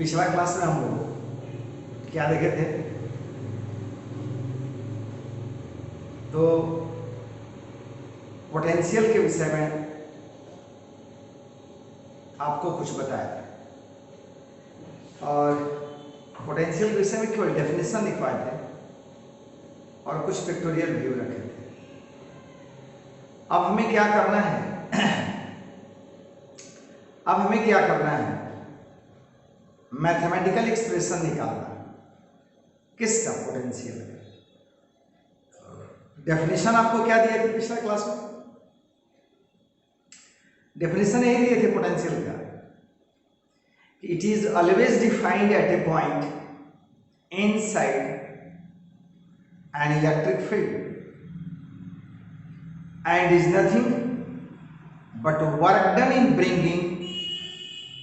पिछला क्लास में हम लोग क्या देखे थे? तो पोटेंशियल के विषय में आपको कुछ बताया था और पोटेंशियल के विषय में केवल डेफिनेशन लिखवाए थे और कुछ पिक्टोरियल व्यू रखे थे। अब हमें क्या करना है? अब हमें क्या करना है? मैथमेटिकल एक्सप्रेशन निकालना। किसका? पोटेंशियल का। डेफिनेशन आपको क्या दिए थे पिछला क्लास में? डेफिनेशन यही दिए थे पोटेंशियल का, it is always defined at A point inside an electric field and is nothing but work done in bringing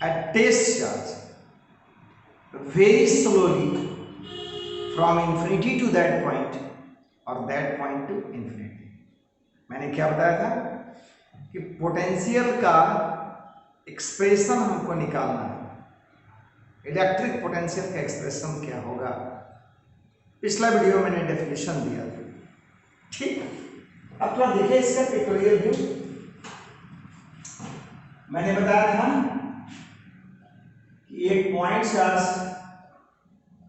a test charge very slowly from infinity to that point or that point to infinity। मैंने क्या बताया था कि potential का expression हमको निकालना है। Electric potential का एक्सप्रेशन क्या होगा? पिछला वीडियो मैंने डेफिनेशन दिया था, ठीक। अब थोड़ा देखिए इसका पिक्टोरियल व्यू। मैंने बताया था कि एक पॉइंट चार्ज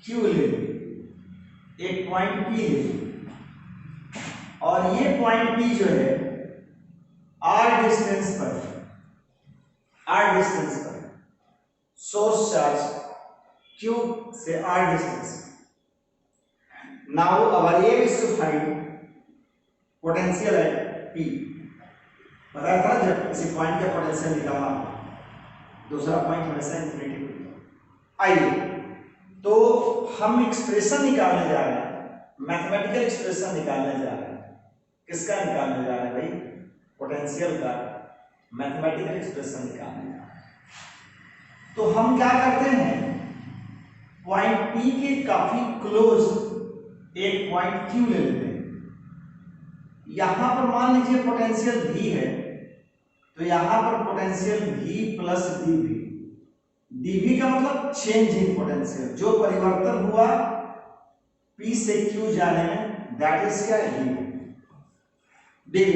Q ले लो, एक पॉइंट P ले लो और ये पॉइंट P जो है R डिस्टेंस पर सोर्स चार्ज Q से R distance. Now our aim is to find potential at P। बताया था जब किसी पॉइंट का पोटेंशियल निकालना, दूसरा पॉइंट हमेशा इंफिनिटी पे। आइए तो हम एक्सप्रेशन निकालने जा रहे हैं, मैथमेटिकल एक्सप्रेशन निकालने जा रहे हैं। किसका निकालने जा रहे हैं भाई? पोटेंशियल का मैथमेटिकल एक्सप्रेशन निकालने जा रहे हैं। तो हम क्या करते हैं, पॉइंट P के काफी क्लोज एक पॉइंट Q ले लेते हैं। यहां पर मान लीजिए पोटेंशियल V है, तो यहां पर potential V plus dV। dV का मतलब चेंज इन पोटेंशियल, जो परिवर्तन हुआ P से Q जाने में, दैट इज क्या? dV।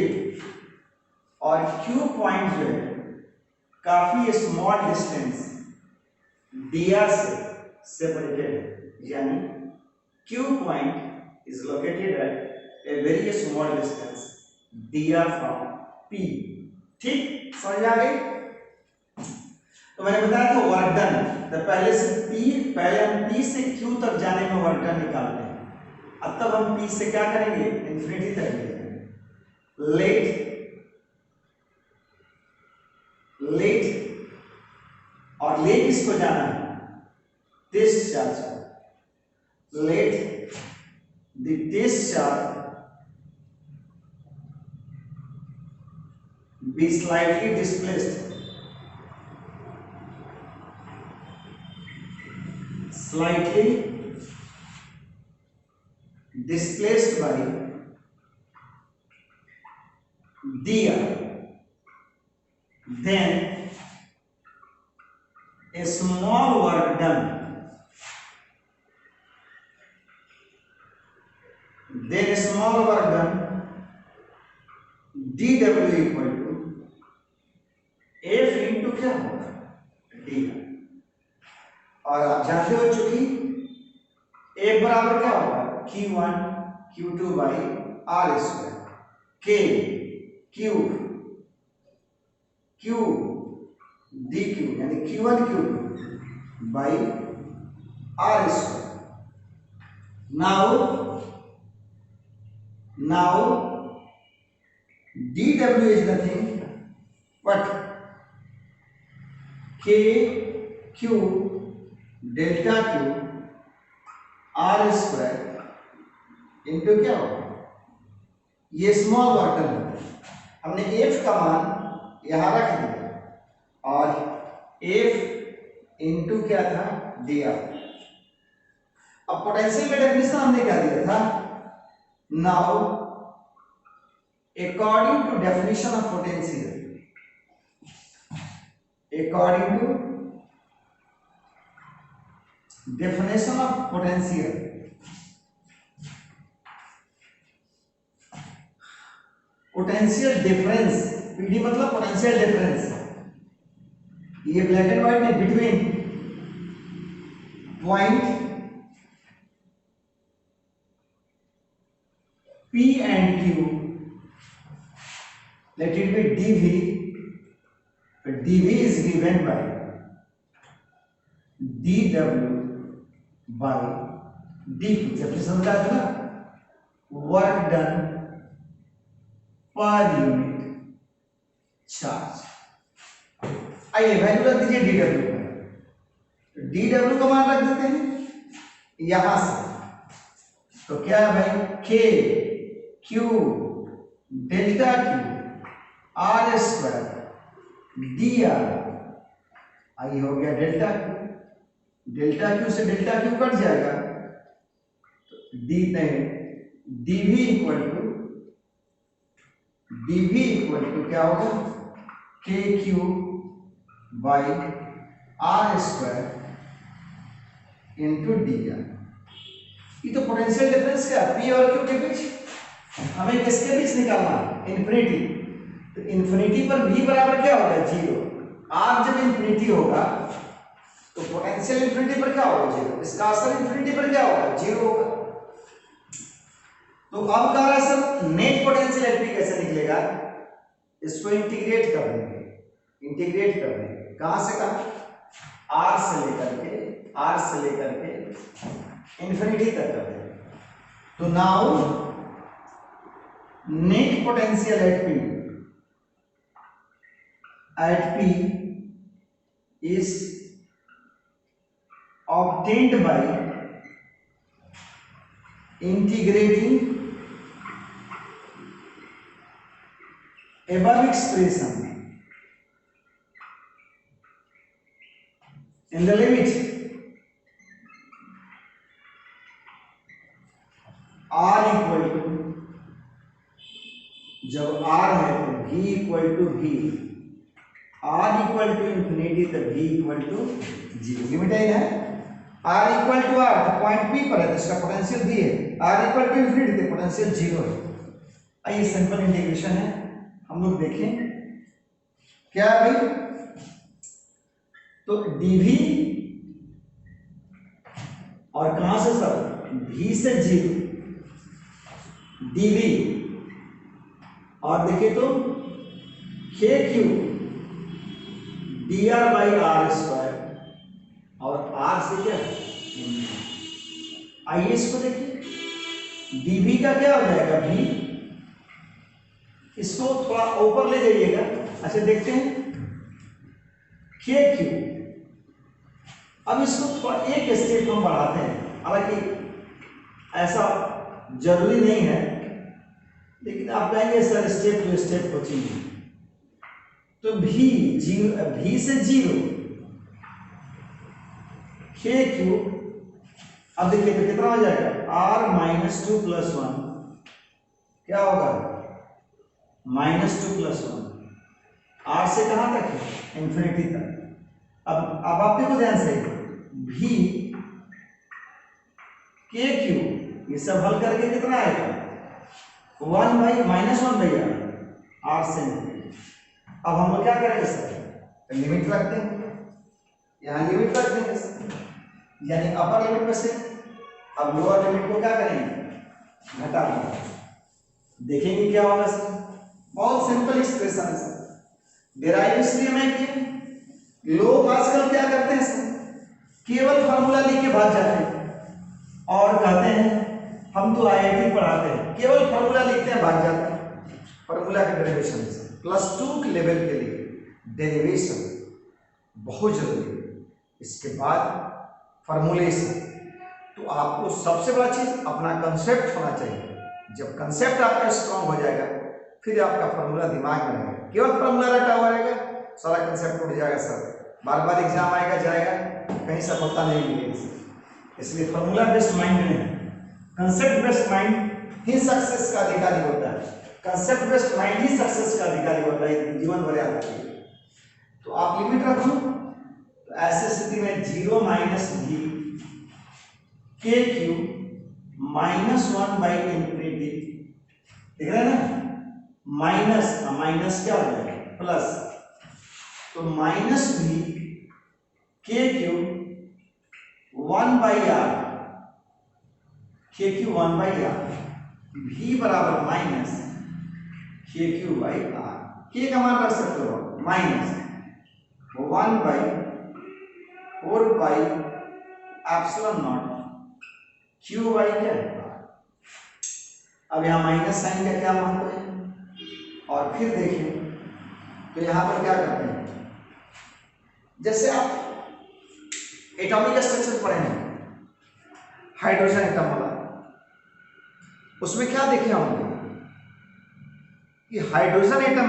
और Q पॉइंट जो है काफी स्मॉल डिस्टेंस dr से सेपरेटेड है, यानी Q point is located at a very small distance dr from P। ठीक, समझ आ गई? तो मैंने बताया था वर्क डन, तो पहले हम P से Q तक जाने में वर्क डन निकालते हैं। अब तब हम P से क्या करेंगे? इंफिनिटी तक ले जाएंगे। लेट और ले किसको जाना है? टेस्ट चार्ज को। Let the test charge be slightly displaced by dr, then a small work done dw equal to F into क्या होगा? dr। और आप जानते हो चूंकि F बराबर क्या होगा? Q1 Q2 by R square, K Q dQ, यानी Q1 Q2 by R square. Now dW is nothing but KQ delta Q R square into क्या होगा? ये स्मॉल वर्क डन है। हमने F का मान यहां रख दिया और F इंटू क्या था? dr। अब पोटेंशियल का डेफिनेशन हमने क्या दिया था? Now according to definition of potential, according to definition of potential, potential difference, PD मतलब पोटेंशियल डिफरेंस, ये ब्लैक एंड व्हाइट में between point P and Q, let it be dV, but dV is given by dW by dQ, chapter समझा था ना, work done पर unit charge. आइए value रख दीजिए dW का, dW का मान रख देते हैं यहां से, तो क्या है भाई, K Q delta Q R square dr, आई हो गया डेल्टा Q, डेल्टा Q से डेल्टा Q कट जाएगा, तो dV इक्वल टू क्या होगा, KQ by R square into dr। ये तो पोटेंशियल डिफरेंस क्या, P और Q के बीच, हमें किसके बीच निकालना है, इन्फिनिटी, तो इन्फिनिटी पर V बराबर क्या होगा, जीरो। R जब इन्फिनिटी होगा तो पोटेंशियल इन्फिनिटी पर क्या होगा, जीरो, इसका असर इन्फिनिटी पर क्या होगा, जीरो होगा। तो अब कह रहा है सर नेट पोटेंशियल एटपी कैसे निकलेगा, इसको इंटीग्रेट कर देंगे, इंटीग्रेट कर देंगे कहां से कहां, R से लेकर के इन्फिनिटी तक कर देंगे। तो now net potential at P is obtained by integrating above expression in the limit R equal to, जब R है तो V equal to V, R equal to infinity तो V equal to zero, limit है R equal to R, तो point P पर है तो इसका पोटेंशियल V है, R इक्वल टू इंफिनिटी तो पोटेंशियल जीरो है। आइए सिंपल इंटीग्रेशन है, हम लोग देखें क्या है भाई, तो dV और कहां से सर, V से जीरो dV, और देखिए तो KQ dr by R square, और R से क्या, आइए इसको देखिए, dV का क्या हो जाएगा V, इसको थोड़ा ऊपर ले जाइएगा, अच्छा देखते हैं KQ, अब इसको थोड़ा एक स्टेप हम बढ़ाते हैं, हालांकि ऐसा जरूरी नहीं है, लेकिन आप कहेंगे sir step to step coaching, तो V से जीरो KQ, अब देखिए तो कितना हो जाएगा, R माइनस 2 प्लस 1, क्या होगा माइनस 2 प्लस 1, R से कहां तक है, इंफिनिटी तक। अब आप देखो ध्यान से, V KQ ये सब हल करके कितना आएगा, 1 बाई माइनस 1 भैया R से। अब हम लोग क्या करेंगे सर, लिमिट रख देंगे, यहाँ लिमिट रख देंगे सर, यानी अपर लिमिट में से अब लोअर लिमिट को क्या करेंगे, घटा देंगे, देखेंगे क्या होगा सर। बहुत सिंपल एक्सप्रेशन है सर, डेराइव इसलिए मैं किया, लोग आजकल क्या करते हैं सर, केवल फॉर्मूला लिख के भाग जाते हैं और कहते हैं हम तो IIT पढ़ाते हैं, केवल फॉर्मूला लिखते हैं भाग जाते हैं। फॉर्मूला का डेरिवेशन +2 के लेवल के लिए डेरिवेशन बहुत जरूरी है, इसके बाद फॉर्मूलेशन। तो आपको सबसे बड़ा चीज अपना कंसेप्ट होना चाहिए, जब कंसेप्ट आपका स्ट्रांग हो जाएगा फिर आपका फॉर्मूला दिमाग में रहेगा, केवल फॉर्मूला रटा हुआ रहेगा सारा कंसेप्ट उड़ जाएगा सर, बार बार एग्जाम आएगा जाएगा, कहीं सफलता नहीं मिलेगी। इसलिए फॉर्मूला बेस्ड माइंड नहीं, कंसेप्ट बेस्ड माइंड ही सक्सेस का अधिकारी होता है, कंसेप्ट बेस्ड माइंड ही सक्सेस का अधिकारी होता है जीवन भर याद रखिए। तो आप लिमिट रखो, तो ऐसी स्थिति में 0 माइनस V के क्यू -1 बाई इंफिनिटी, देख रहे हैं ना, माइनस क्या हो जाएगा प्लस, तो माइनस भी के क्यू 1 बाई आर, के क्यू 1 बाई आर, भी बराबर माइनस के क्यू बाई आर, के का मान रख सकते हो minus 1 by 4 by epsilon not Q by क्या है। अब यहाँ माइनस साइन का क्या महत्व है, और फिर देखें तो यहां पर क्या करते हैं, जैसे आप एटॉमिक स्ट्रक्चर पढ़े हैं हाइड्रोजन एटम वाला, उसमें क्या देखे होंगे कि हाइड्रोजन एटम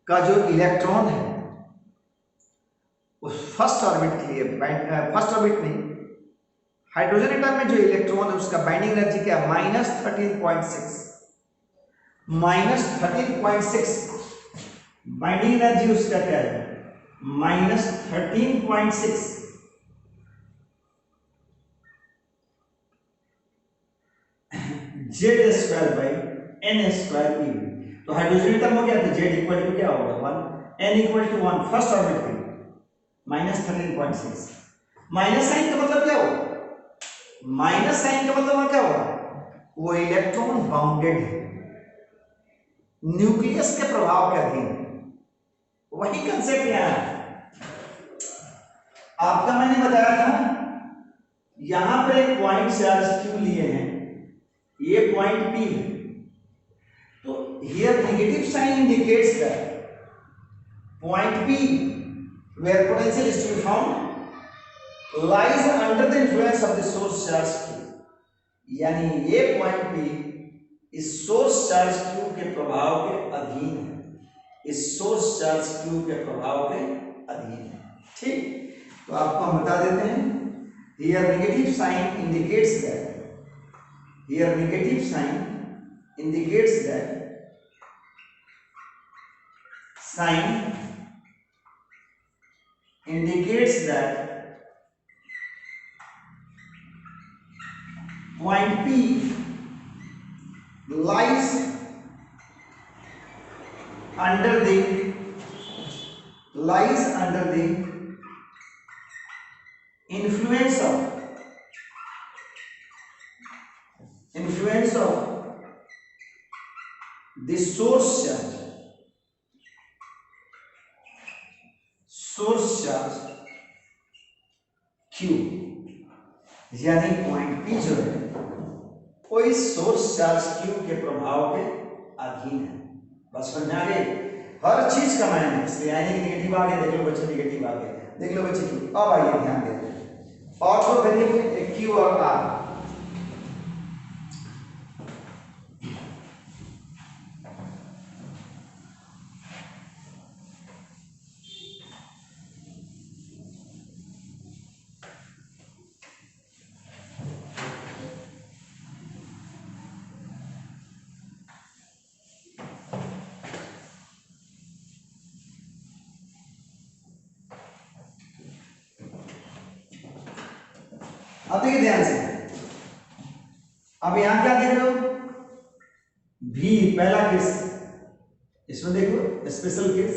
का जो इलेक्ट्रॉन है उस फर्स्ट ऑर्बिट के लिए, फर्स्ट ऑर्बिट नहीं, हाइड्रोजन एटम में जो इलेक्ट्रॉन है उसका बाइंडिंग एनर्जी क्या है -13.6, -13.6 बाइंडिंग एनर्जी उसका क्या है -13.6, Z square by N square E. तो हाइड्रोजन एटम हो गया तो जेड इक्वल टू क्या होगा 1, n equal to 1, first orbit पे -13.6। माइनस साइन का मतलब क्या होगा, माइनस साइन का मतलब क्या होगा, वो इलेक्ट्रॉन बाउंडेड है, न्यूक्लियस के प्रभाव के अधीन, वही कंसेप्ट यहां है। आपका मैंने बताया था यहां पर एक पॉइंट चार्ज क्यू लिए हैं, ये पॉइंट पी है, तो here negative sign indicates that point P where potential is to be found lies under the influence of the source charge q, यानी ये पॉइंट पी इस सोर्स चार्ज q के प्रभाव के अधीन है, इस सोर्स चार्ज q के प्रभाव के अधीन है। ठीक, तो आपको हम बता देते हैं, here negative sign indicates that, here negative sign indicates that sign indicates that point P lies under the influence of the source charge Q, यानी पॉइंट P जो है वो इस सोर्स चार्ज Q के प्रभाव के अधीन है। बस समझ आ गई, हर चीज का मायने, इसलिए यानी नेगेटिव आ गया, देख लो बच्चे नेगेटिव आ गया, देख लो बच्चे Q। अब आइए ध्यान देते हैं और तो वेरिएबल Q और R, अब देखिए ध्यान से, अब यहां क्या देख रहे हो, भी पहला केस, इसमें देखो स्पेशल केस,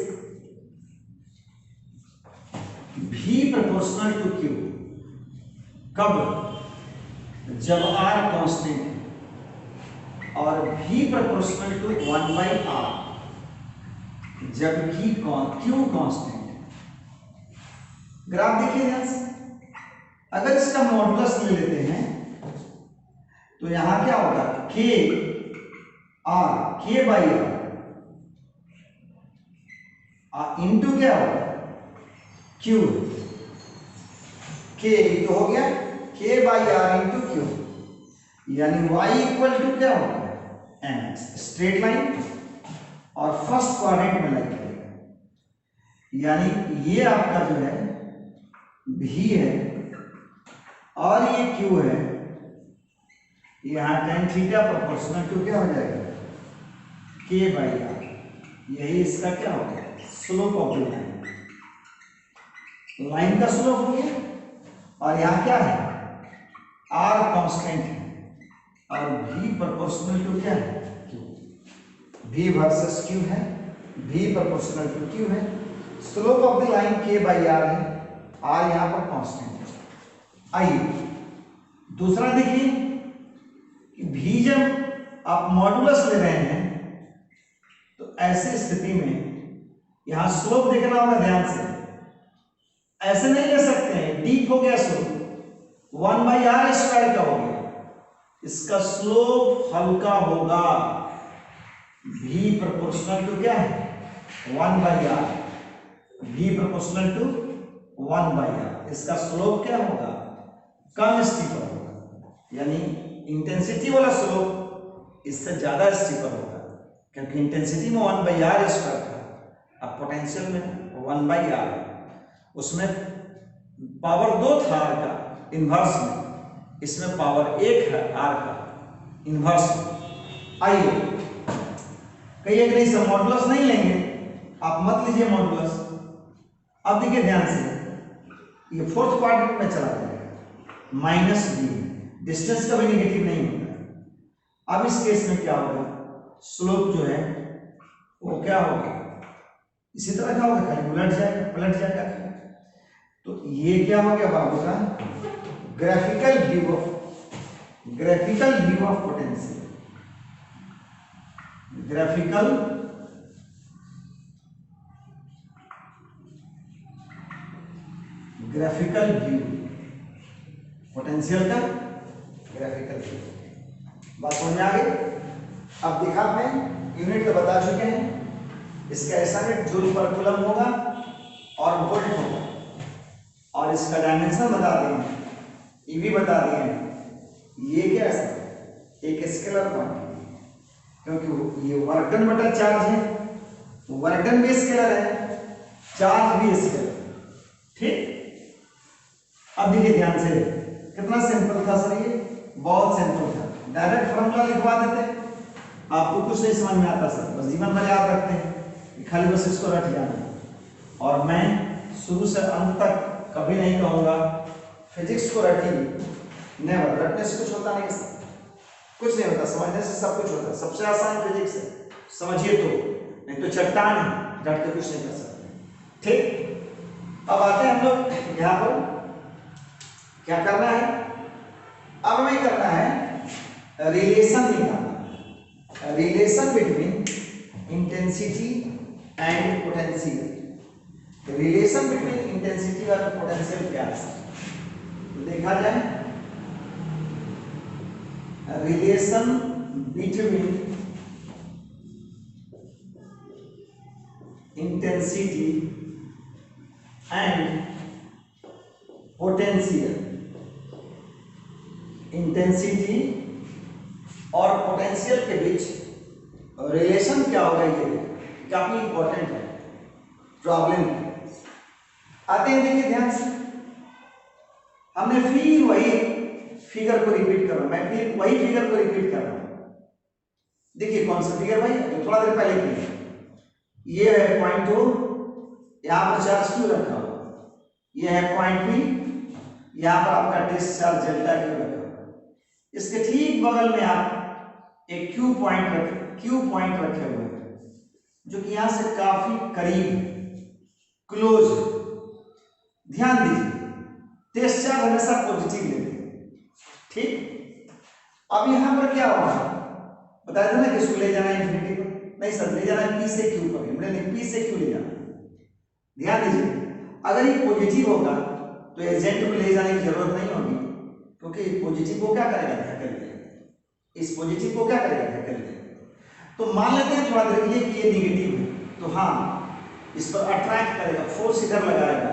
भी प्रोपोर्शनल टू क्यू, कब, जब आर कांस्टेंट, और भी प्रोपोर्शनल टू 1/r, जब भी क्यू कांस्टेंट। ग्राफ देखिए ध्यान से, अगर इसका मॉडुलस ले लेते हैं तो यहां क्या होगा k बाई आर इंटू क्या होगा q, k तो हो गया k by R into Q, यानी y इक्वल टू क्या होगा mx, स्ट्रेट लाइन और फर्स्ट क्वाड्रेंट में लाइन करेगा, यानी ये आपका जो है भी है और ये क्यू है, यहाँ tan थीटा प्रोपोर्शनल टू क्या हो जाएगा k बाई आर, यही इसका क्या होगा slope of the line, line का स्लोप हो गया, और यहाँ क्या है, आर कांस्टेंट है और v प्रोपोर्शनल टू क्या है, q। v वर्सेस q है, v प्रोपोर्शनल टू q है। Slope of the line k by r है, r यहाँ पर कांस्टेंट है। आइए दूसरा देखिए कि v जब आप मॉडुलस ले रहे हैं तो ऐसी स्थिति में यहां स्लोप देखना होगा ध्यान से, ऐसे नहीं ले सकते हैं, डीप हो गया स्लोप, 1/r² का हो गया, इसका स्लोप हल्का होगा, v प्रोपोर्शनल टू क्या है, 1/r, v proportional to 1/r, इसका स्लोप क्या होगा, कम स्टीपर होगा, यानी इंटेंसिटी वाला स्लोप इससे ज्यादा स्टीपर होगा, क्योंकि इंटेंसिटी में 1/r² था, अब पोटेंशियल में 1/r, उसमें पावर 2 था r का इन्वर्स में, इसमें पावर 1 है r का इन्वर्स में। आइए कहिए कि नहीं सर मॉडुलस नहीं लेंगे, आप मत लीजिए मॉडुलस। अब देखिए ध्यान से, ये फोर्थ क्वाड्रेंट में चला जाएगा, -v, डिस्टेंस कभी नेगेटिव नहीं होता। अब इस केस में क्या होगा, स्लोप जो है वो क्या होगा, इसी तरह का होगा, खाली पलट जाएगा। तो ये क्या हो गया बाबू का, graphical view of potential, graphical view potential का, ग्राफिकल व्यू। बात समझ में आ गई। अब देखा आपने, यूनिट तो बता चुके हैं, इसका ऐसा रेट जूल पर कूलम होगा और वोल्ट होगा, और इसका डायमेंशन बता दिए, ईवी बता दिए। ये क्या है, एक स्केलर क्वांटिटी, क्योंकि ये वर्क डन बटा चार्ज है, वर्क डन भी स्केलर है, चार्ज भी स्केलर, ठीक। अब देखिए ध्यान से, कितना सिंपल था सर, ये बहुत सिंपल था, डायरेक्ट फॉर्मूला लिखवा देते, आपको कुछ नहीं समझ में आता सर, बस जीवन भर याद रखते हैं, खाली बस इसको रख जाना। और मैं शुरू से अंत तक कभी नहीं कहूंगा फिजिक्स को रटिए, नेवर, रटने से कुछ होता नहीं सर, कुछ नहीं होता, समझने से सब कुछ होता है, सबसे आसान फिजिक्स है, समझिए तो, नहीं तो चट्टान है, रट के कुछ नहीं कर सकते, ठीक। अब आते हैं हम लोग यहाँ पर, क्या करना है, अब हमें करना है रिलेशन निकालना, relation between intensity and potential. Relation between intensity और पोटेंशियल क्या है, देखा जाए, relation between intensity and potential, intensity और पोटेंशियल के बीच रिलेशन क्या होगा, ये काफी इंपॉर्टेंट है प्रॉब्लम। आते हैं देखिए ध्यान से, हमने फिर वही फिगर को रिपीट कर रहा हूं, मैं फिर वही फिगर को रिपीट कर रहा हूं। देखिए कौन सा फिगर भाई, जो थोड़ा देर पहले किया, ये है पॉइंट 2, यहां पर चार्ज क्यू रखा हुआ, ये है पॉइंट बी, यहां पर आपका डिस्चार्ज डेल्टा क्यू रखा हुआ, इसके ठीक बगल में आप एक क्यू पॉइंट रखे हुए हैं, जो कि यहां से काफी करीब, क्लोज। ध्यान दीजिए, टेस्ट चार्ज हमेशा पॉजिटिव लेते हैं, ठीक। अब यहां पर क्या होगा, बताया था ना कि इसको ले जाना है इंफिनिटी पर, नहीं सर ले जाना है पी से क्यू पर, हमने पी से क्यू ले जाना। ध्यान दीजिए, अगर ये पॉजिटिव होगा तो एजेंट को ले जाने की जरूरत नहीं होगी, क्योंकि पॉजिटिव को क्या करेगा, धकेल देगा, इस पॉजिटिव को क्या करेगा, धकेल देगा। तो मान लेते हैं थोड़ा देर के लिए कि ये नेगेटिव है, तो हाँ इस पर अट्रैक्ट करेगा, फोर्स इधर लगाएगा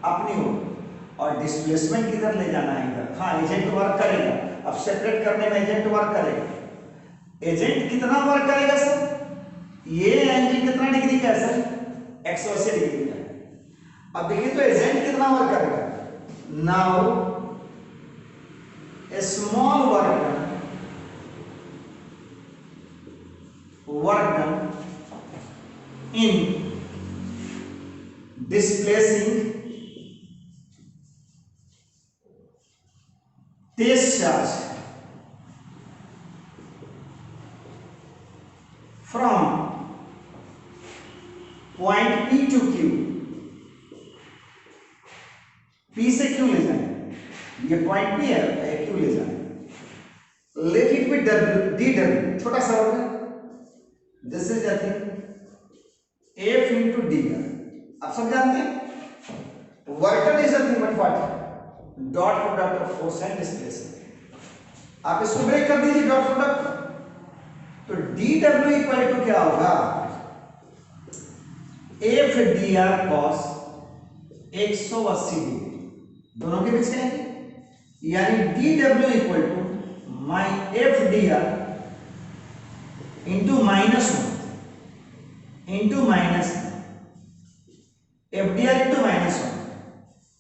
अपनी ओर, और डिस्प्लेसमेंट किधर ले जाना है, इधर। हाँ एजेंट वर्क करेगा, अब सेपरेट करने में एजेंट वर्क करेगा। एजेंट कितना वर्क करेगा सर, ये एंगल कितना डिग्री का है सर, 180 डिग्री का है। अब देखिए तो एजेंट कितना वर्क करेगा, now a small work done in displacing face charge from point P to Q, P से Q ले जाए, ये पॉइंट P है, Q ले जाए, लेट इट बी dw, छोटा सा होगा, this is nothing F into dr। आप सब जानते हैं work done is nothing but what, dot product of force and displacement. आप इसको ब्रेक कर दीजिए डॉट प्रोडक्ट, तो dw इक्वल टू क्या होगा, F dr cos 180 डिग्री, दोनों के बीच है, यानी dw equal to my F dr into -1 into minus F D R into -1,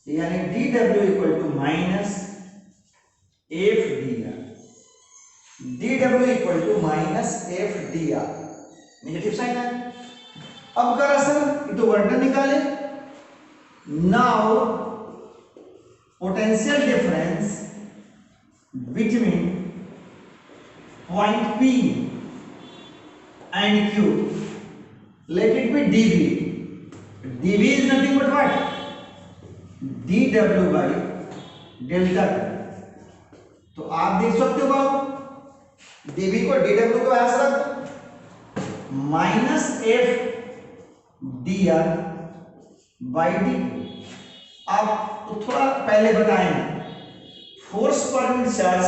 यानी D W equal to minus F D R, D W equal to minus F D R, negative sign है। अब करा sir ये तो work done निकाले, now potential difference between point P and Q, let it be dv, dv is nothing but what, dw by delta t। तो आप देख सकते हो dv को dw को ऐसा रख दो, minus F D R by D. आप तो थोड़ा पहले बताएं, force per unit charge,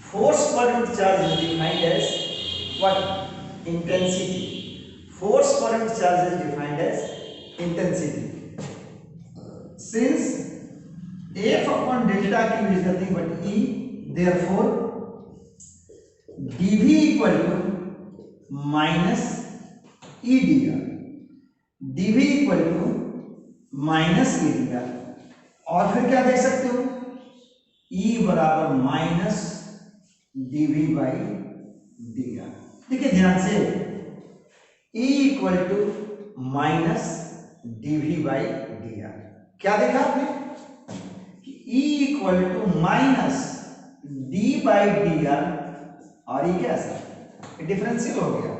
force per unit charge is defined as what, intensity. Force per unit charge is defined as intensity. Since F upon delta Q is nothing but E, therefore dV equal to minus E dr, dV equal to minus E dr। और फिर क्या देख सकते हो, E बराबर minus dV by dr। देखिए ध्यान से, E equal to minus dV by dr, क्या देखा आपने कि E equal to minus d by dr, और ये क्या है, डिफरेंशियल हो गया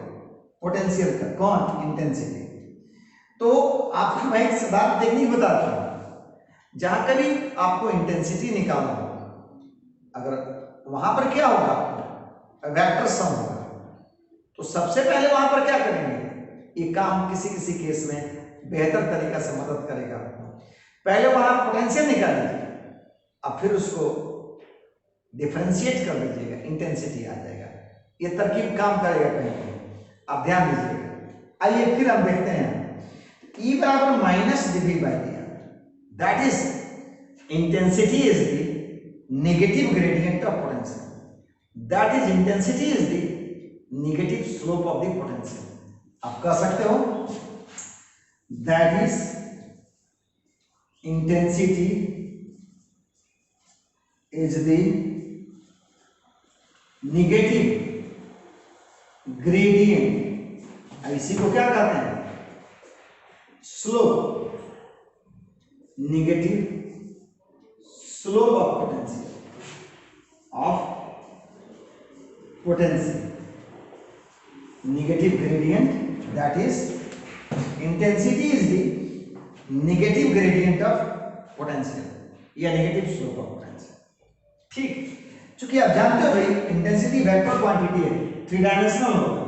पोटेंशियल का, कौन, इंटेंसिटी। तो आपको मैं एक बात देखनी बताता हूं, जहां कभी आपको इंटेंसिटी निकालना हो, अगर वहां पर क्या होगा, वेक्टर सम होगा, तो सबसे पहले वहां पर क्या करेंगे, ये काम किसी किसी केस में बेहतर तरीका से मदद करेगा आपको। पहले वहां पोटेंशियल निकाल लीजिए, अब फिर उसको डिफरेंशिएट कर लीजिएगा, इंटेंसिटी आ जाएगा, ये तरकीब काम करेगा कहीं कहीं, आप ध्यान दीजिएगा। आइए फिर हम देखते हैं, E बराबर minus dV by dr, that is intensity is the negative gradient of potential, that is intensity is the negative slope of the potential. आप कह सकते हो that is intensity is the negative gradient, इसी को क्या कहते हैं, slope, negative slope of potential, negative gradient, that is intensity is the negative gradient of potential या negative slope of potential। ठीक, चूंकि आप जानते हो भाई इंटेंसिटी वेक्टर क्वांटिटी है, 3 डायमेंशनल होगा,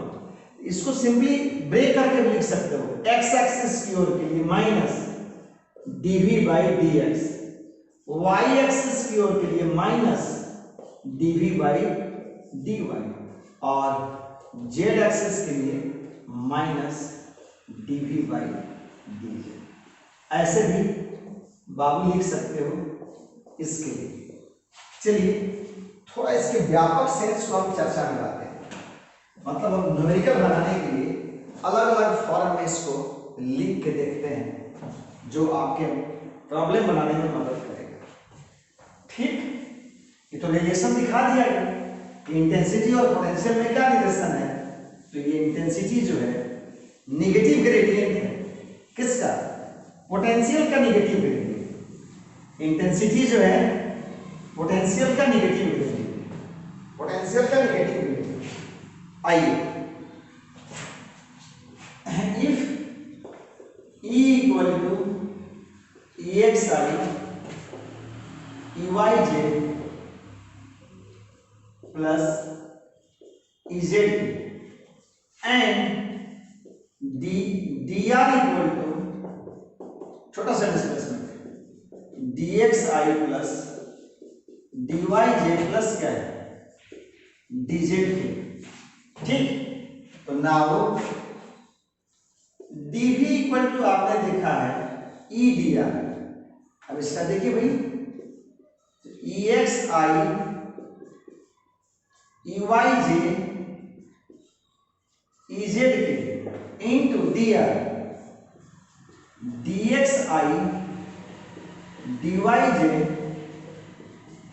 इसको सिंपली ब्रेक करके भी लिख सकते हो, x एक्सिस की ओर के लिए minus dv by dx, y axis की ओर के लिए माइनस dv बाई dy, और z एक्सिस के लिए माइनस dv बाई dz। ऐसे भी बाबू लिख सकते हो इसके लिए। चलिए थोड़ा इसके व्यापक सेंस को हम चर्चा में लाते हैं, मतलब हम न्यूमेरिकल बनाने के लिए अलग अलग फॉर्म में इसको लिख के देखते हैं, जो आपके प्रॉब्लम बनाने में मदद करेगा। ठीक, ये तो रिलेशन दिखा दिया गया, इंटेंसिटी और पोटेंशियल में क्या रिलेशन है, तो ये इंटेंसिटी जो है नेगेटिव ग्रेडियंट है, किसका, पोटेंशियल का नेगेटिव ग्रेडियंट। इंटेंसिटी जो है पोटेंशियल का निगेटिव डेरिवेटिव, पोटेंशियल का निगेटिव डेरिवेटिव। आइए, if E equal to EXI EYJ plus EZT and DR equal to, छोटा सा displacement, DXI plus DYJ plus क्या है, DZK। ठीक, तो नाउ dV इक्वल टू आपने देखा है EDR। अब इसका देखिए भाई, EXI EYJ EZK into DR DXI DYJ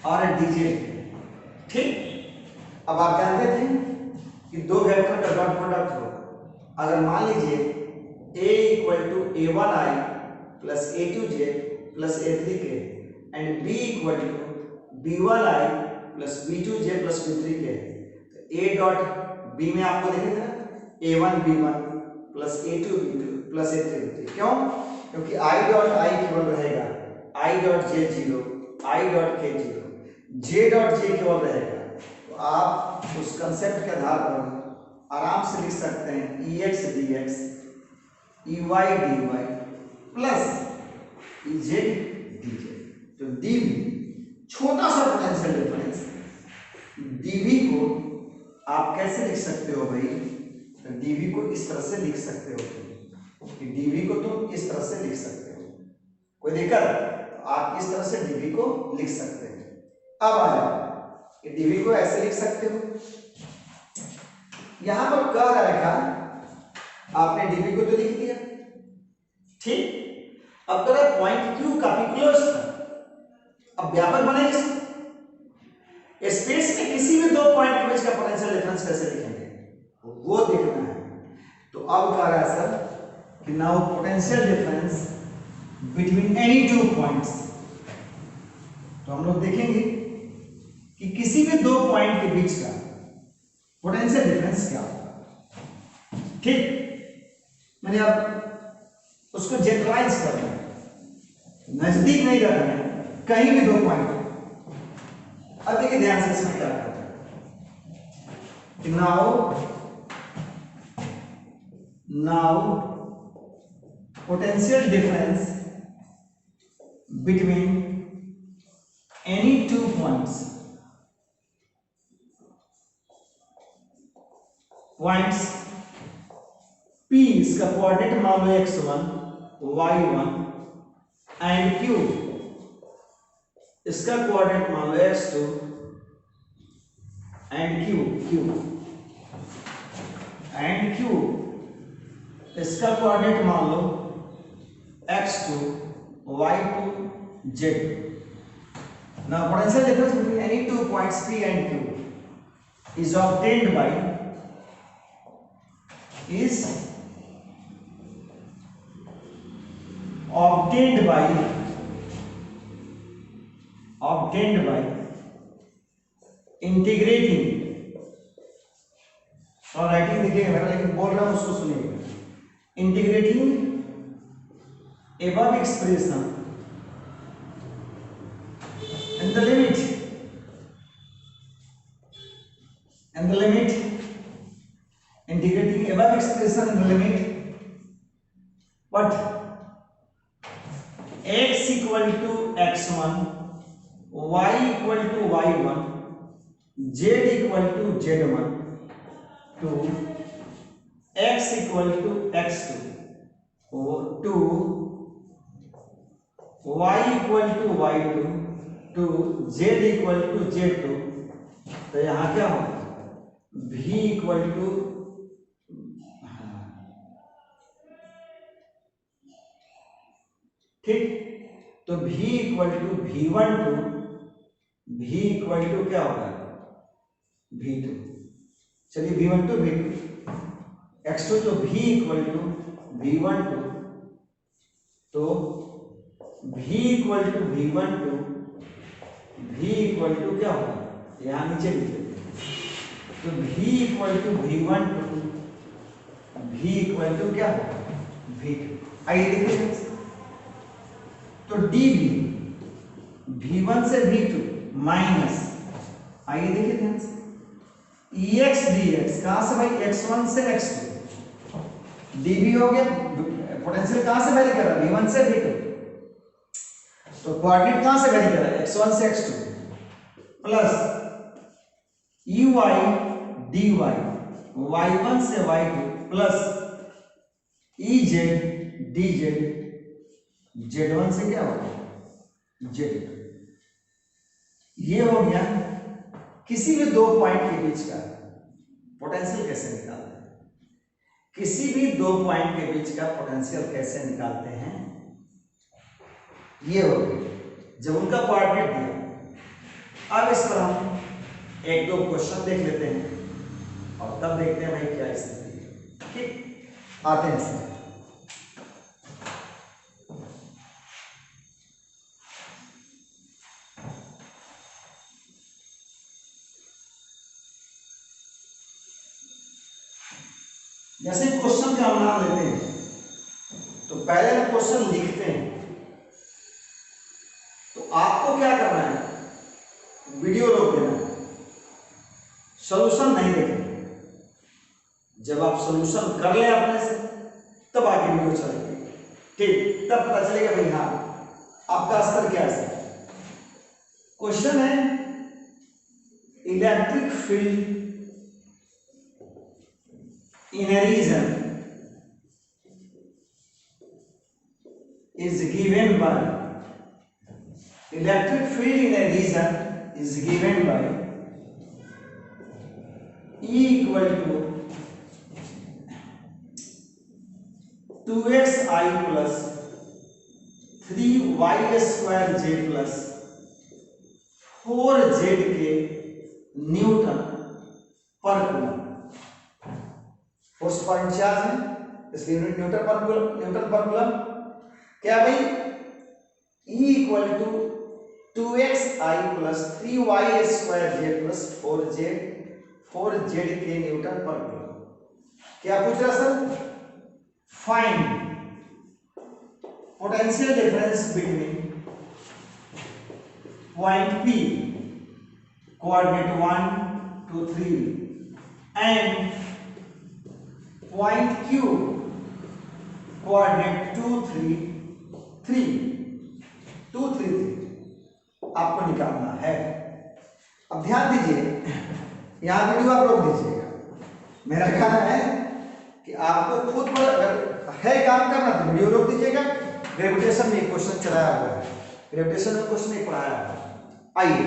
और DZK। ठीक, अब आप जानते थे कि दो वेक्टर का डॉट प्रोडक्ट हो, अगर मान लीजिए A equal to A1I plus A2J plus A3K and B equal to B1I plus B2J plus B3K, तो A डॉट B में आपको देखे थे A1 B1 plus A2 B2 plus A3 B3। क्यों? क्योंकि I डॉट I केवल रहेगा, I dot J 0, I dot K 0, J dot J केवल रहेगा। तो आप उस कंसेप्ट के आधार पर आराम से लिख सकते हैं EX DX EY DY plus EZ DZ। तो DV, छोटा सा पोटेंशियल डिफरेंस, DV को आप कैसे लिख सकते हो भाई? तो DV को इस तरह से लिख सकते हो कि DV को तुम इस तरह से लिख सकते हो, कोई दिक्कत? तो आप इस तरह से DV को लिख सकते हो। अब आ जाओ कि DV को ऐसे लिख सकते हो, यहां पर कह रहा था आपने DV को तो लिख दिया, ठीक। अब कह रहा पॉइंट Q काफी क्लोज था, अब व्यापक बनेगा। स्पेस में किसी भी दो पॉइंट के बीच का पोटेंशियल डिफरेंस कैसे लिखेंगे वो देखना है। तो अब कह रहा है सर कि now potential difference between any two points, तो हम लोग देखेंगे कि किसी भी दो पॉइंट के बीच का पोटेंशियल डिफरेंस क्या होगा। ठीक, मैंने अब उसको जनरलाइज करना है, नजदीक नहीं रखना है, कहीं भी दो पॉइंट। अब देखिए ध्यान से इसमें क्या करते हैं। Now potential difference between any two points P, इसका कोऑर्डिनेट मान लो x1 y1 एंड Q, इसका कोऑर्डिनेट मान लो x2 and Q and Q, इसका कोऑर्डिनेट मान लो x2 y2 z। Now potential difference between any two points P and Q is obtained by integrating, और writing देखिएगा मेरा, लेकिन बोल रहा हूं उसको सुनिएगा। Integrating above expression and the limit integrating above expression and the limit what x equal to x1 y equal to y1 z equal to z1 to x equal to x2 to y equal to y2 to z equal to z2। तो यहां क्या होगा, v equal to ठीक, तो v equal to v1 to v equal to क्या होगा v2। चलिए v1 to v2 x2, तो v equal to v1 to, तो v equal to v1 to v equal to क्या होगा, यहाँ नीचे लिख लेते हैं, तो v equal to v1 to v equal to क्या होगा v2। आइए देखिए, तो dv v1 से v2 माइनस, आइए देखिए ध्यान से, ex dx कहां से भाई, x1 से x2, dv हो गया, पोटेंशियल कहां से वेरी कर रहा है, v1 से v2, तो कोऑर्डिनेट कहां से वेरी कर रहा है, x1 से x2, plus ey dy y1 से y2 plus ez dz z1 से क्या होगा z2। ये हो गया किसी भी दो पॉइंट के बीच का पोटेंशियल कैसे निकालते हैं, किसी भी दो पॉइंट के बीच का पोटेंशियल कैसे निकालते हैं, ये हो गया जब उनका कोऑर्डिनेट दिया। अब इस पर हम एक दो क्वेश्चन देख लेते हैं और तब देखते हैं भाई क्या स्थिति है। ठीक, आते हैं सर। जैसे क्वेश्चन का हम नाम लेते हैं तो पहले हम क्वेश्चन लिखते हैं, तो आपको क्या करना है, वीडियो रोक देना है, सॉल्यूशन नहीं देखेंगे। जब आप सॉल्यूशन कर ले अपने से तब आगे वीडियो चलेगी, ठीक, तब पता चलेगा भाई हाँ आपका स्तर क्या है। क्वेश्चन है electric field in a region is given by, electric field in a region is given by E equal to 2xi plus 3y square z plus 4z के न्यूटन पर कूलम। फोर्स पर in charge है इसलिए unit Newton per coulomb. क्या भाई, E equal to 2xi plus 3y square z plus 4z के newton per coulomb. क्या पूछ रहा sir, find potential difference between point P coordinate 1 2 3 and point Q coordinate 2 3 आपको निकालना है। अब ध्यान दीजिए, यहां वीडियो आप रोक दीजिएगा। मेरा कहना है कि आपको खुद पर अगर है काम करना तो वीडियो रोक दीजिएगा। ग्रेविटेशन में क्वेश्चन चलाया हुआ है, ग्रेविटेशन में क्वेश्चन नहीं पढ़ाया हुआ है। आइए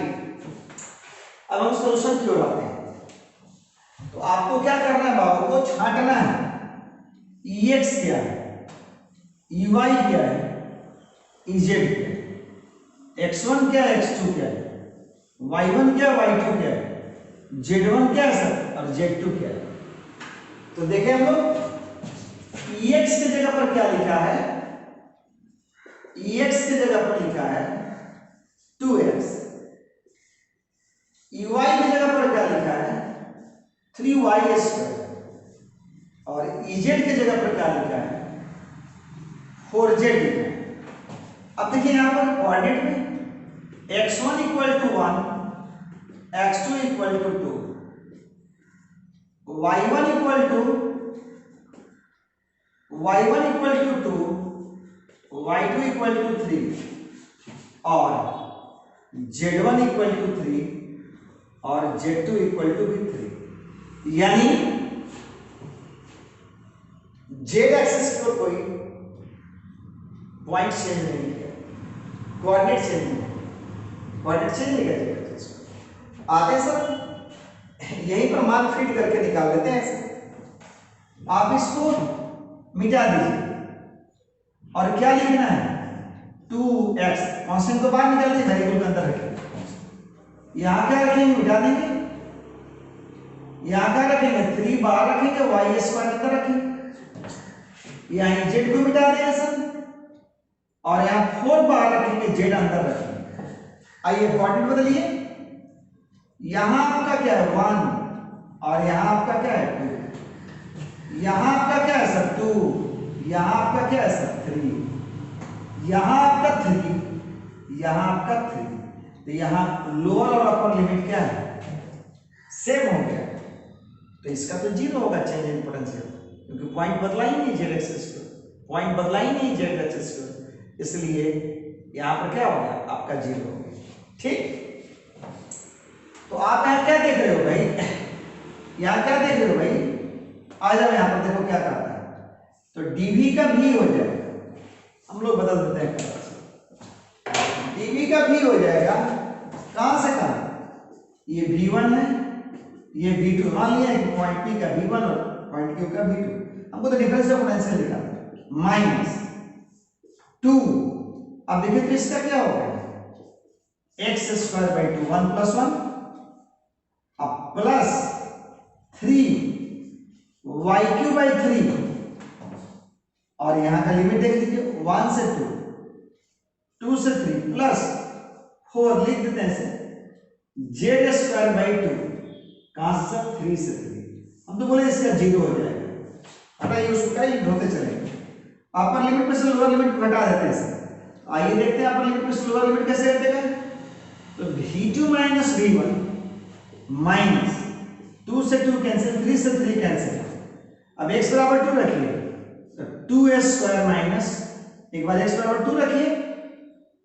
अब हम सॉल्यूशन की ओर आते हैं। तो आपको क्या करना है, बाबू को छांटना है। Ex क्या है, Ey क्या है, Ez क्या है, x1 क्या है, x2 क्या है, y1 क्या है, y2 क्या है, z1 क्या है सर और z2 क्या है। तो देखें हम लोग Ex की जगह पर क्या लिखा है, Ex की जगह पर लिखा है 2x, Ey की जगह पर क्या लिखा है 3y स्क्वायर और Ez की जगह पर क्या लिखा है 4z लिखा है। अब देखिए यहां पर कोऑर्डिनेट में x1 equal to 1, x2 equal to 2, y1 equal to 2, y2 equal to 3 और z1 इक्वल टू 3 और z2 इक्वल टू भी 3। यानी z एक्सिस पर कोई पॉइंट चेंज नहीं किया, कोऑर्डिनेट चेंज नहीं, कोऑर्डिनेट चेंज नहीं किया। आते सर यहीं पर मान फिट करके निकाल लेते हैं ऐसे। आप इसको मिटा दीजिए और क्या लिखना है 2x, कांस्टेंट को बाहर निकाल दीजिए, वेरिएबल के अंदर रखेंगे। यहां क्या रखेंगे, मिटा देंगे। यहां क्या रखेंगे 3 बाहर रखेंगे, y स्क्वायर अंदर रखेंगे। यहां z को मिटा देंगे सर और यहां 4 बाहर रखेंगे, z अंदर रखेंगे। आइए कोऑर्डिनेट बदलिए, यहां आपका क्या है 1 और यहां आपका क्या है 2, यहां आपका क्या है सर 2, यहां आपका क्या है सर 3, यहां आपका 3, यहां आपका 3, तो यहां लोअर और अपर लिमिट क्या है सेम हो गया, तो इसका तो जीरो होगा चेंज इन पोटेंशियल, क्योंकि पॉइंट बदला ही नहीं जेड एक्सिस को, पॉइंट बदला ही नहीं जेड एक्सिस को, इसलिए यहां पर क्या हो गया आपका जीरो हो गया। ठीक, तो आप यहां क्या देख रहे हो भाई, यहां क्या देख रहे हो भाई, आ जाओ यहां पर देखो क्या करता है, तो dv का v हो जाएगा, हम लोग बदल देते हैं, dv का v हो जाएगा कहां से कहां, ये v1 है, ये v2, मान लिया कि पॉइंट p का v1 और पॉइंट q का v2, हमको तो डिफरेंस ऑफ पोटेंशियल निकालना है, माइनस 2, अब देखिए तो इसका क्या होगा x स्क्वायर बाई 2 1 प्लस 1 अब प्लस 3 वाई क्यू बाई 3, और यहां का लिमिट देख लीजिए 1 से 2, 2 से 3 प्लस 4 लिख देते हैं जेड स्क्वायर बाई 2, कहां से सर 3 से 3, हम तो बोले इसका जीरो हो जाएगा, हटाइए उसको क्या यूज होते चलेंगे, अपर लिमिट में से लोअर लिमिट घटा देते हैं सर, आइए देखते हैं अपर लिमिट में से लोअर लिमिट कैसे हटेगा, तो v2 माइनस v1 माइनस 2 से 2 कैंसिल, 3 से 3 कैंसिल, अब x बराबर 2 रखिए, तो 2s स्क्वायर माइनस, एक बार x बराबर 2 रखिए,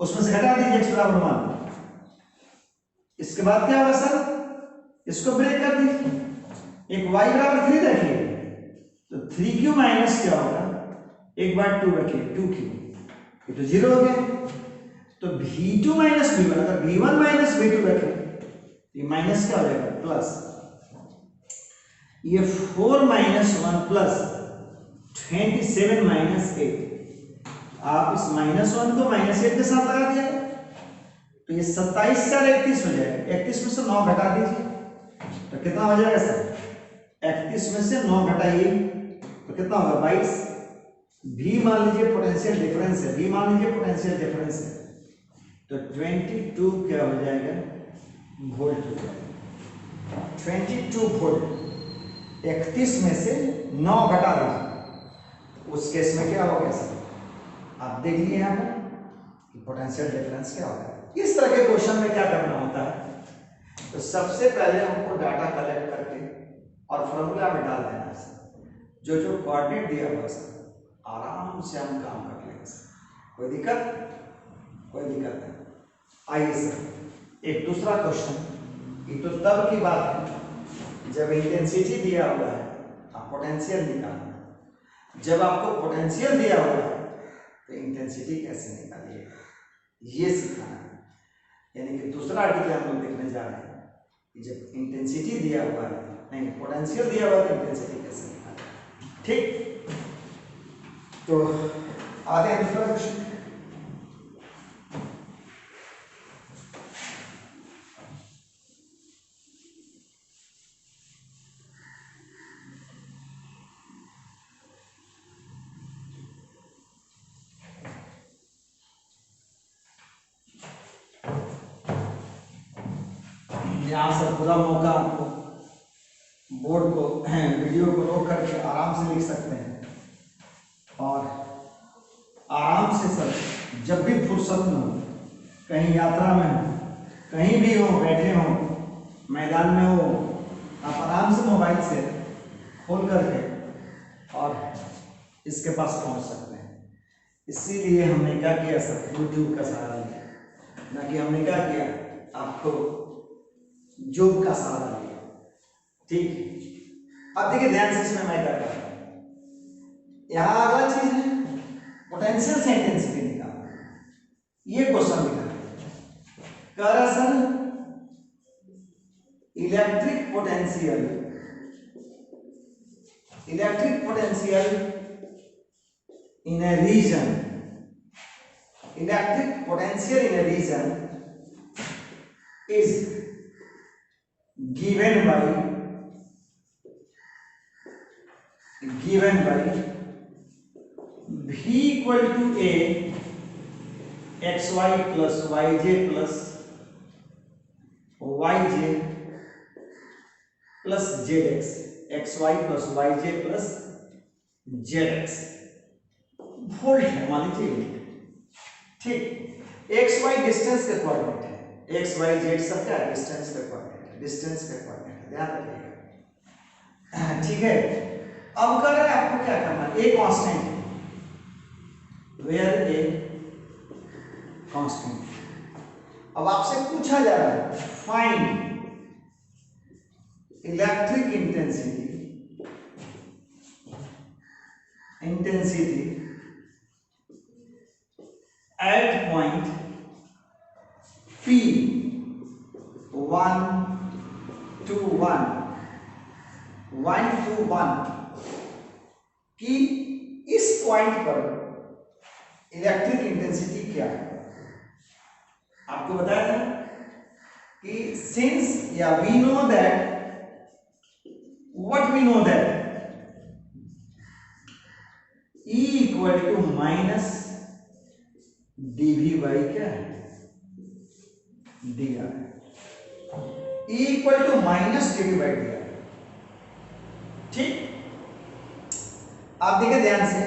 उसमें से घटा दीजिए x बराबर 1, इसके बाद क्या होगा सर, इसको ब्रेक कर दीजिए, एक y बराबर 3 रखिए, तो 3q माइनस क्या होगा, एक बार 2 रखिए 2q, ये तो जीरो हो गया, तो v2 माइनस v1, अगर v1 माइनस v2 रखें ये माइनस क्या हो जाएगा प्लस, ये 4 माइनस 1 प्लस 27 माइनस 8, आप इस माइनस 1 को माइनस 8 के साथ लगा दिया, तो ये 27 4 31 हो जाएगा, 31 में से 9 घटा दीजिए, तो कितना हो जाएगा सर, 31 में से 9 घटाइए तो कितना होगा 22, v मान लीजिए पोटेंशियल डिफरेंस है, v मान लीजिए पोटेंशियल डिफरेंस है, तो 22 क्या हो जाएगा वोल्ट हो जाएगा, 22 वोल्ट, 31 में से 9 घटा दीजिए, उस केस में क्या होगा सर, आप देख लिए यहाँ पर कि पोटेंशियल डिफरेंस क्या होगा। इस तरह के क्वेश्चन में क्या करना होता है, तो सबसे पहले हमको डाटा कलेक्ट करके और फॉर्मूला में डाल देना है, जो जो कोऑर्डिनेट दिया हुआ सर आराम से हम काम कर लेंगे सर, कोई दिक्कत नहीं। आइए सर एक दूसरा क्वेश्चन, ये तो तब की बात है जब इंटेंसिटी दिया हुआ है, आप पोटेंशियल निकालना, जब आपको पोटेंशियल दिया हुआ है तो इंटेंसिटी कैसे निकालिएगा ये सिखाना है, यानी कि दूसरा आर्टिकल हम लोग देखने जा रहे हैं कि जब इंटेंसिटी दिया हुआ है, नहीं पोटेंशियल दिया हुआ है तो इंटेंसिटी कैसे निकालें। ठीक, तो आगे हैं दूसरा क्वेश्चन, यहाँ से पूरा मौका आपको बोर्ड को वीडियो को रोक करके आराम से लिख सकते हैं, और आराम से सर जब भी फुर्सत में हो, कहीं यात्रा में हो, कहीं भी हो, बैठे हो, मैदान में हो, आप आराम से मोबाइल से खोल करके और इसके पास पहुंच सकते हैं। इसीलिए हमने क्या किया सर, यूट्यूब का सहारा लिया, ना कि हमने क्या किया आपको जॉब का सहारा लिया। ठीक, अब देखिए ध्यान से इसमें मैं क्या कर रहा हूं, यहां अगला चीज है पोटेंशियल से इंटेंसिटी निकालना, ये क्वेश्चन निकालना कह रहा sir electric potential in a region, electric potential in a region is given by V equal to A xy plus yj plus Y J plus Z X, X Y plus Y J plus Z X, volt है मान लीजिए। ठीक, X Y distance के coordinate है, X Y Z सब क्या है, distance के कोऑर्डिनेट है, डिस्टेंस के कोऑर्डिनेट है, ध्यान रखिएगा। ठीक है, अब कर रहे हैं आपको क्या करना है, ए कांस्टेंट है, वेयर ए कांस्टेंट। अब आपसे पूछा जा रहा है find electric intensity at point P 1 to 1 कि इस पॉइंट पर इलेक्ट्रिक इंटेंसिटी क्या है। आपको बताया था कि सिंस या we know that, what we know that E equal to minus dV by क्या है, dr। E equal to minus dV by dr। ठीक, आप देखिए ध्यान से,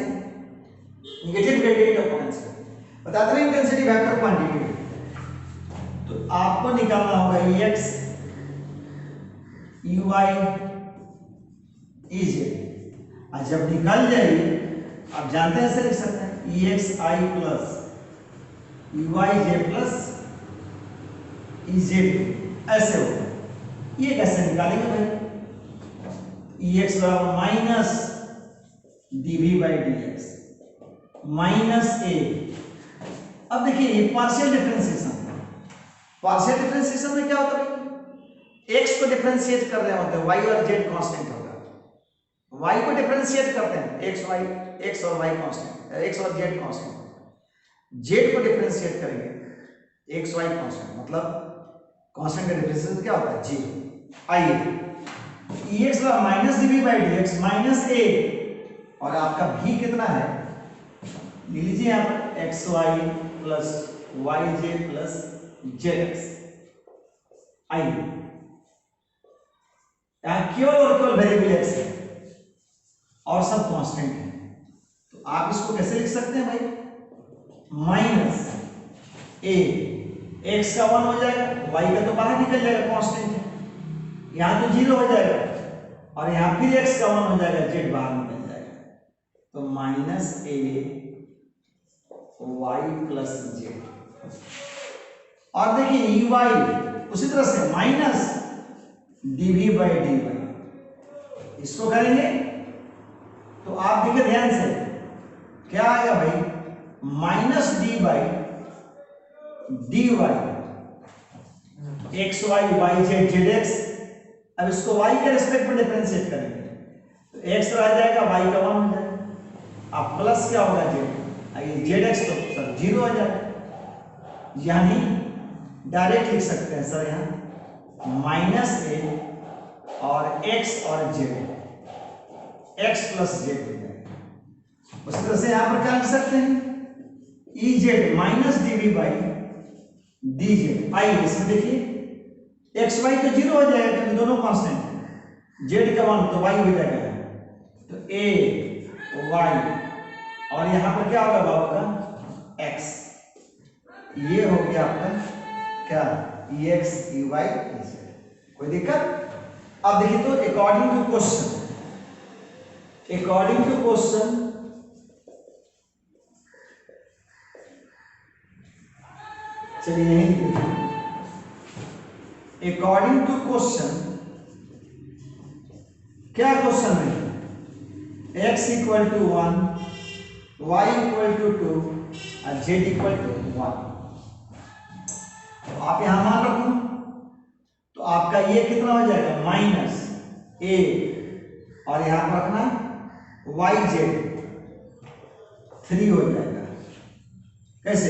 नेगेटिव ग्रेडियंट ऑफ पोटेंशियल बताते हैं इंटेंसिटी वेक्टर क्वांटिटी, तो आपको निकालना होगा Ex Uy Ez, और जब निकल जाएगी आप जानते हैं ऐसे लिख सकते हैं EXI plus UIJ plus EZ, ऐसे होगा। ये कैसे निकालेंगे भाई, EX बराबर minus dV by dx minus A. अब देखिए ये पार्शियल डिफरेंशिएशन, पार्शियल डिफरेंशिएशन में क्या होता है, x को डिफरेंशिएट कर रहे होते हैं, y और z कांस्टेंट होगा, y को डिफरेंशिएट करते हैं x और y कांस्टेंट, x और z कांस्टेंट, z को डिफरेंशिएट करेंगे x y कांस्टेंट, मतलब कांस्टेंट का डिफरेंशिएशन क्या होता है, जीरो। आइए ex minus dv by dx minus a, और आपका v कितना है, लिख लीजिए यहाँ पर xy plus yj plus zx। आइए यहाँ केवल और केवल वेरिएबल x है और सब कांस्टेंट है, तो आप इसको कैसे लिख सकते हैं भाई, माइनस ए, एक्स का 1 हो जाएगा, वाई का तो बाहर निकल जाएगा कांस्टेंट है, यहाँ तो 0 हो जाएगा, और यहाँ फिर एक्स का 1 हो जाएगा, जेड बाहर निकल जाएगा, तो minus A Y plus Z. और देखिए यू वाई उसी तरह से minus DV by D Y, इसको करेंगे तो आप देखिए ध्यान से क्या आएगा भाई, minus D by D Y X Y Y Z Z X. अब इसको वाई के रिस्पेक्ट में डिफरेंशिएट करेंगे तो एक्स रह जाएगा, वाई का 1 हो जाएगा, अब प्लस क्या होगा जेड, जेड एक्स तो सर 0 हो जाएगा, यानी डायरेक्ट लिख सकते हैं सर यहाँ माइनस ए और एक्स और जेड, एक्स प्लस जेड हो जाएगा। उसी तरह से यहां पर क्या लिख सकते हैं, E Z minus DV by D Z. आई इसमें देखिए एक्स वाई तो 0 हो जाएगा क्योंकि दोनों कांस्टेंट है, जेड का 1 तो वाई हो जाएगा, तो ए वाई और यहां पर क्या होगा बाबू का एक्स, ये हो गया आपका क्या E X E Y E Z. कोई दिक्कत? अब देखिए तो according to question, according to question चलिए यही देखिए, अकॉर्डिंग टू क्वेश्चन क्या क्वेश्चन है, x equal to 1, y equal to 2 और z इक्वल टू 1। तो आप यहां मान रखो तो आपका ये कितना हो जाएगा माइनस a, और यहां पर रखना y z 3 हो जाएगा। कैसे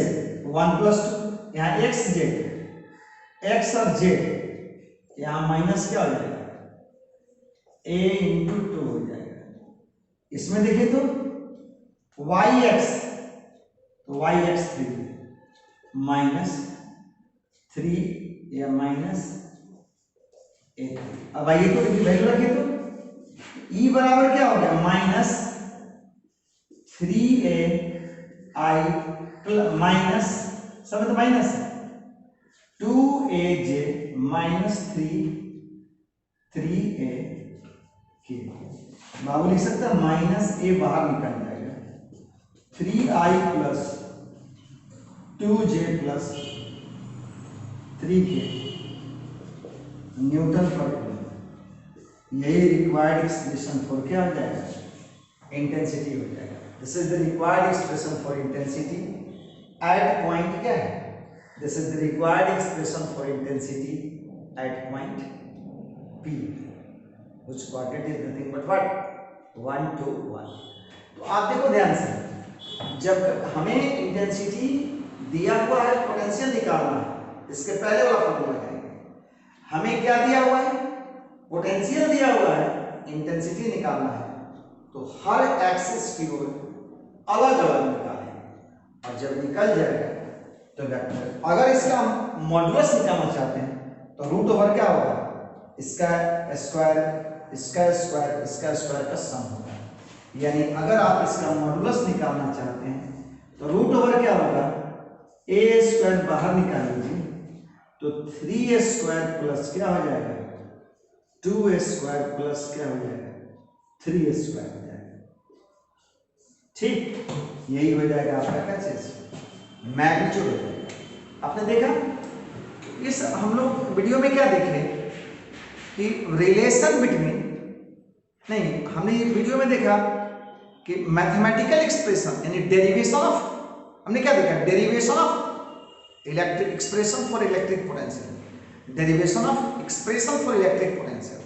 1 प्लस 2, यहाँ x z, x और z, यहां माइनस क्या हो जाएगा a इंटू 2 हो जाएगा। इसमें देखिए तो yx, तो yx 3 माइनस 3 या माइनस A3। अब आइए तो इसकी वैल्यू रखिए तो E बराबर क्या हो गया माइनस 3ai माइनस सब तो माइनस है 2aj माइनस 3a के बाबू लिख सकता है माइनस ए बाहर निकल जाएगा 3i plus 2j plus 3k Newton per coulomb. यही रिक्वायर्ड एक्सप्रेशन फॉर क्या हो जाएगा इंटेंसिटी हो जाएगा। This is the required expression for intensity at point क्या है this is the required expression for intensity at point P which coordinate is nothing but what 1 to 1। तो आप देखो ध्यान से जब हमें इंटेंसिटी दिया हुआ है पोटेंशियल निकालना है इसके पहले वाला फॉर्मूला लगाएंगे। हमें क्या दिया हुआ है पोटेंशियल दिया हुआ है इंटेंसिटी निकालना है तो हर एक्सिस की ओर अलग अलग निकालें और जब निकल जाएगा तो वेक्टर अगर इसका मॉडुलस निकालना चाहते हैं तो रूट ओवर क्या होगा इसका स्क्वायर का सम होगा। यानी अगर आप इसका मॉडुलस निकालना चाहते हैं तो रूट ओवर क्या होगा a स्क्वायर बाहर निकाल लीजिए तो 3a स्क्वायर प्लस क्या हो जाएगा 2a स्क्वायर प्लस क्या हो जाएगा 3a स्क्वायर हो जाएगा। ठीक यही हो जाएगा आपका क्या चीज मैग्नीट्यूड हो जाएगा। आपने देखा इस हम लोग वीडियो में क्या देखे कि रिलेशन बिटवीन नहीं हमने ये वीडियो में देखा कि मैथमेटिकल एक्सप्रेशन यानी डेरिवेशन ऑफ हमने क्या देखा derivation of electric expression for electric potential derivation of expression for electric potential